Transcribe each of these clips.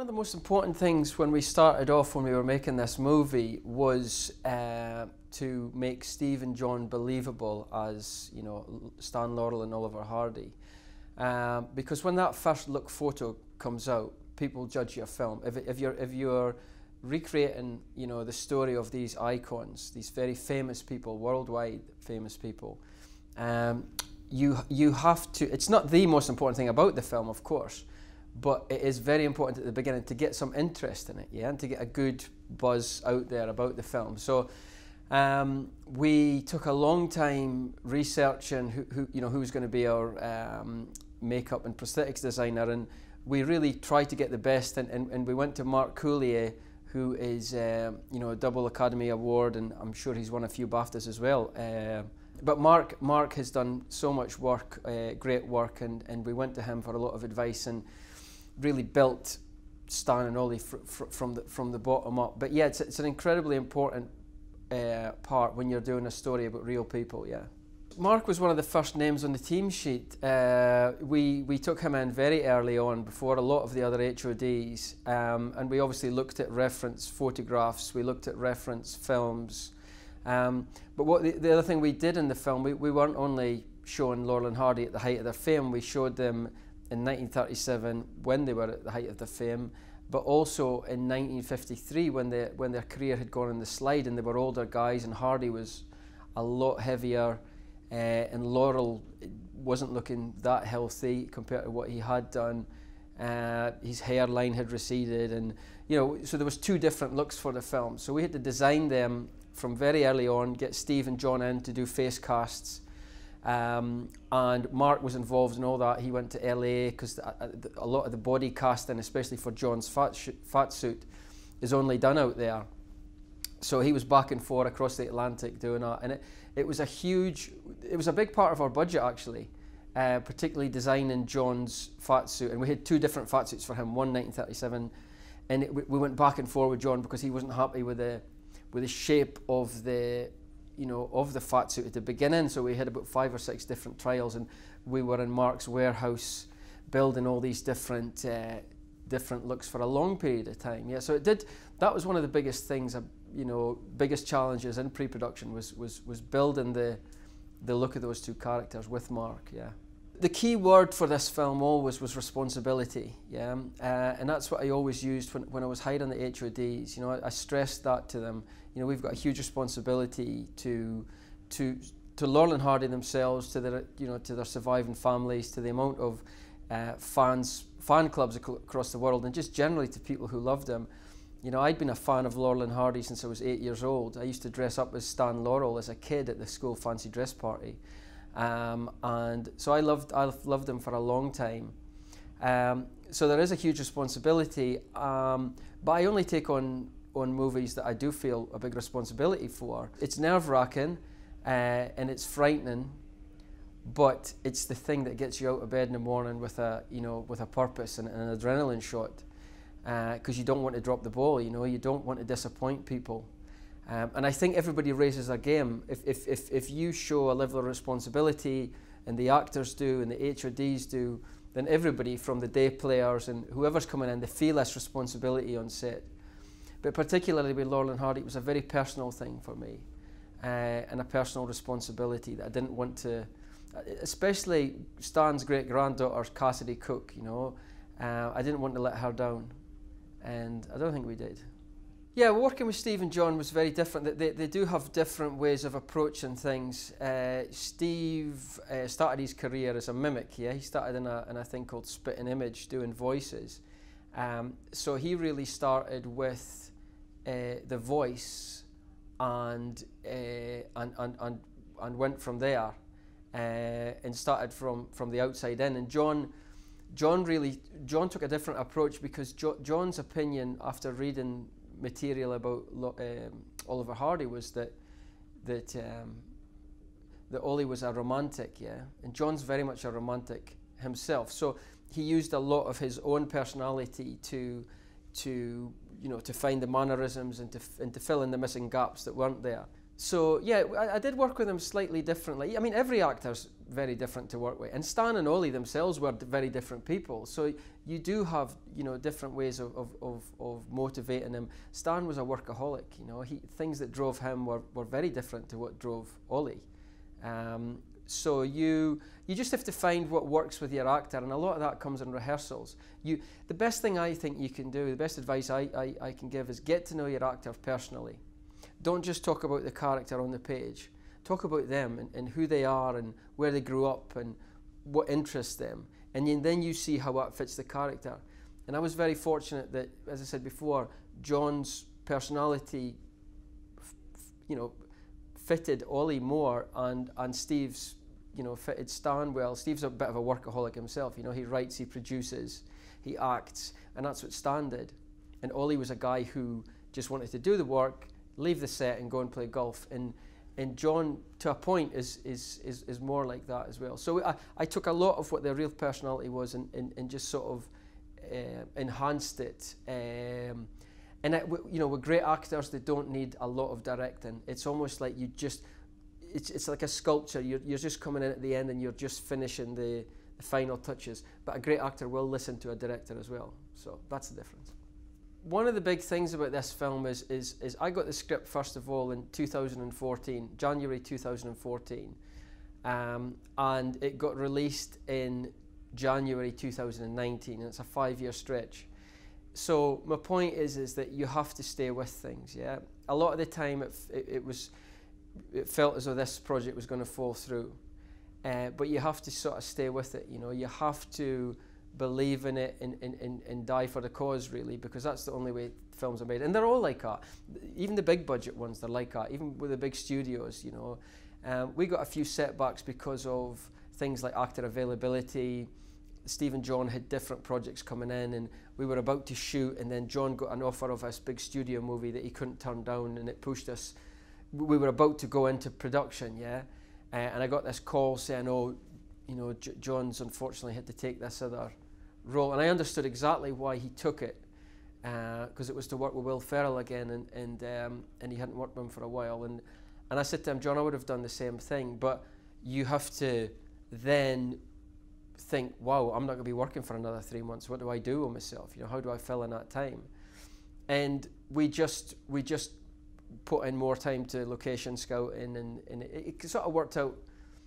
One of the most important things when we started off, when we were making this movie, was to make Steve and Jon believable as, you know, Stan Laurel and Oliver Hardy. Because when that first look photo comes out, people judge your film. If you're recreating, you know, the story of these icons, these very famous people, worldwide famous people, you have to. It's not the most important thing about the film, of course, but it is very important at the beginning to get some interest in it, yeah, and to get a good buzz out there about the film. So we took a long time researching who was going to be our makeup and prosthetics designer, and we really tried to get the best. And we went to Mark Coulier, who is a double Academy Award, and I'm sure he's won a few BAFTAs as well. But Mark has done so much work, great work, and we went to him for a lot of advice and really built Stan and Ollie from the bottom up. But yeah, it's an incredibly important part when you're doing a story about real people. Yeah, Mark was one of the first names on the team sheet. We took him in very early on, before a lot of the other HODs, and we obviously looked at reference photographs, we looked at reference films. But what the other thing we did in the film, we weren't only showing Laurel and Hardy at the height of their fame, we showed them in 1937 when they were at the height of their fame, but also in 1953 when their career had gone on the slide and they were older guys, and Hardy was a lot heavier, and Laurel wasn't looking that healthy compared to what he had done. His hairline had receded, and so there was two different looks for the film. So we had to design them from very early on, get Steve and Jon in to do face casts, and Mark was involved in all that. He went to LA because a lot of the body casting, especially for Jon's fat suit, is only done out there. So he was back and forth across the Atlantic doing that, and it was a big part of our budget actually, particularly designing Jon's fat suit. And we had two different fat suits for him, one 1937, and we went back and forth with Jon because he wasn't happy with the shape of the fat suit at the beginning. So we had about 5 or 6 different trials, and we were in Mark's warehouse building all these different looks for a long period of time. Yeah, so that was one of the biggest things, biggest challenges in pre-production was building the look of those two characters with Mark. Yeah. The key word for this film always was responsibility, yeah, and that's what I always used when I was hiring the HODs. I stressed that to them. We've got a huge responsibility to Laurel and Hardy themselves, to their surviving families, to the amount of fan clubs across the world, and just generally to people who loved them. I'd been a fan of Laurel and Hardy since I was 8 years old. I used to dress up as Stan Laurel as a kid at the school fancy dress party. And so I've loved them for a long time. So there is a huge responsibility, but I only take on movies that I do feel a big responsibility for. It's nerve-wracking and it's frightening, but it's the thing that gets you out of bed in the morning with a purpose and an adrenaline shot, because you don't want to drop the ball. You don't want to disappoint people. And I think everybody raises their game. If you show a level of responsibility, and the actors do, and the HODs do, then everybody from the day players and whoever's coming in, they feel less responsibility on set. But particularly with Laurel and Hardy, it was a very personal thing for me, and a personal responsibility that I didn't want to, especially Stan's great-granddaughter, Cassidy Cook, I didn't want to let her down, and I don't think we did. Yeah, working with Steve and Jon was very different. They do have different ways of approaching things. Steve started his career as a mimic. Yeah, he started in a thing called Spit and Image, doing voices. So he really started with the voice and went from there, and started from the outside in. And Jon took a different approach, because Jon's opinion after reading material about Oliver Hardy was that Ollie was a romantic, yeah, and Jon's very much a romantic himself. So he used a lot of his own personality to find the mannerisms and to fill in the missing gaps that weren't there. So yeah, I did work with them slightly differently. I mean, every actor's very different to work with, and Stan and Ollie themselves were very different people. So you do have, you know, different ways of motivating them. Stan was a workaholic, you know. Things that drove him were very different to what drove Ollie. So you just have to find what works with your actor, and a lot of that comes in rehearsals. The best thing I think you can do, the best advice I can give is get to know your actor personally. Don't just talk about the character on the page. Talk about them and who they are and where they grew up and what interests them. And then you see how that fits the character. And I was very fortunate that, as I said before, Jon's personality, you know, fitted Ollie more, and Steve's, you know, fitted Stan well. Steve's a bit of a workaholic himself. You know, he writes, he produces, he acts, and that's what Stan did. And Ollie was a guy who just wanted to do the work, leave the set and go and play golf. And Jon, to a point, is more like that as well. So I took a lot of what their real personality was and just sort of enhanced it. And you know, with great actors, they don't need a lot of directing. It's almost like it's like a sculpture. You're just coming in at the end and you're just finishing the final touches. But a great actor will listen to a director as well. So that's the difference. One of the big things about this film is I got the script first of all in 2014, January 2014, and it got released in January 2019, and it's a 5-year stretch. So my point is that you have to stay with things. Yeah, a lot of the time it felt as though this project was going to fall through, but you have to sort of stay with it. You know, you have to believe in it and die for the cause, really, because that's the only way films are made. And they're all like that. Even the big budget ones, they're like that. Even with the big studios, you know. We got a few setbacks because of things like actor availability. Steve and Jon had different projects coming in, and we were about to shoot, and then Jon got an offer of this big studio movie that he couldn't turn down, and it pushed us. We were about to go into production, yeah, and I got this call saying, oh, you know, Jon's unfortunately had to take this other role, and I understood exactly why he took it, because it was to work with Will Ferrell again, and he hadn't worked with him for a while, and I said to him, Jon, I would have done the same thing, but you have to then think, wow, I'm not going to be working for another 3 months. What do I do with myself? You know, how do I fill in that time? And we just put in more time to location scouting, and it sort of worked out.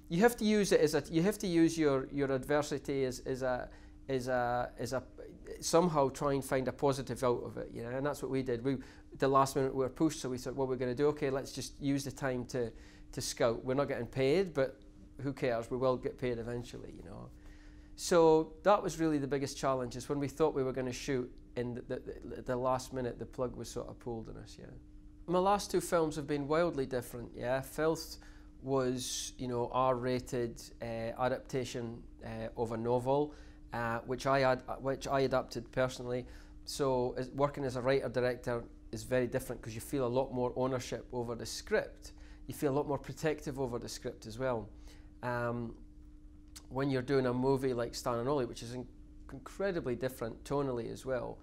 You have to use it you have to use your adversity as a somehow try and find a positive out of it, you know, and that's what we did. The last minute we were pushed, so we thought, what we're going to do? Okay, let's just use the time to scout. We're not getting paid, but who cares? We will get paid eventually, you know. So that was really the biggest challenge, is when we thought we were going to shoot, in the last minute the plug was sort of pulled on us. Yeah, my last 2 films have been wildly different. Yeah, Filth was, you know, R-rated adaptation of a novel, which I adapted personally. So working as a writer-director is very different, because you feel a lot more ownership over the script. You feel a lot more protective over the script as well. When you're doing a movie like Stan and Ollie, which is incredibly different tonally as well.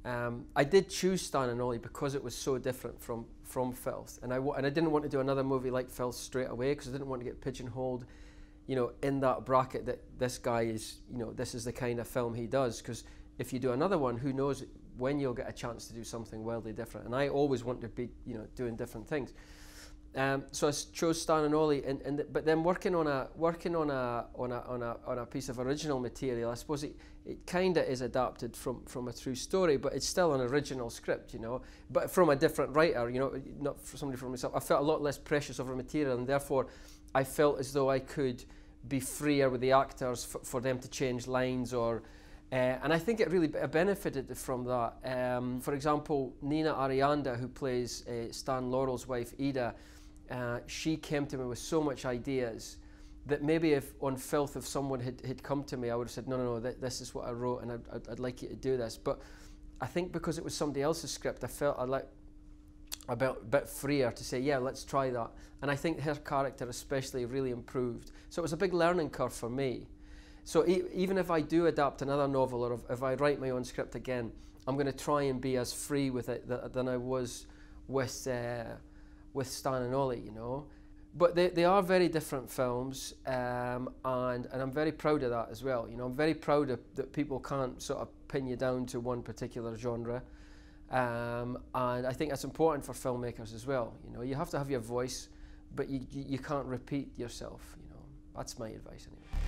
I did choose Stan and Ollie because it was so different from Filth, and I didn't want to do another movie like Filth straight away, because I didn't want to get pigeonholed, you know, in that bracket that this guy is, you know, this is the kind of film he does. Because if you do another one, who knows when you'll get a chance to do something wildly different. And I always want to be, you know, doing different things. So I chose Stan and Ollie, but then working on a piece of original material. I suppose it kind of is adapted from a true story, but it's still an original script, you know, but from a different writer, you know, not for somebody from myself. I felt a lot less precious over material, and therefore I felt as though I could be freer with the actors for them to change lines, or and I think it really benefited from that. For example, Nina Arianda, who plays Stan Laurel's wife, Ida, she came to me with so much ideas that maybe if on Filth, if someone had come to me, I would have said, no, this is what I wrote, and I'd like you to do this. But I think because it was somebody else's script, I felt a bit freer to say, yeah, let's try that. And I think her character especially really improved. So it was a big learning curve for me. So even if I do adapt another novel, or if I write my own script again, I'm going to try and be as free with it than I was with with Stan and Ollie, you know. But they are very different films, and I'm very proud of that as well. You know, I'm very proud that people can't sort of pin you down to one particular genre, and I think that's important for filmmakers as well. You know, you have to have your voice, but you can't repeat yourself. You know, that's my advice anyway.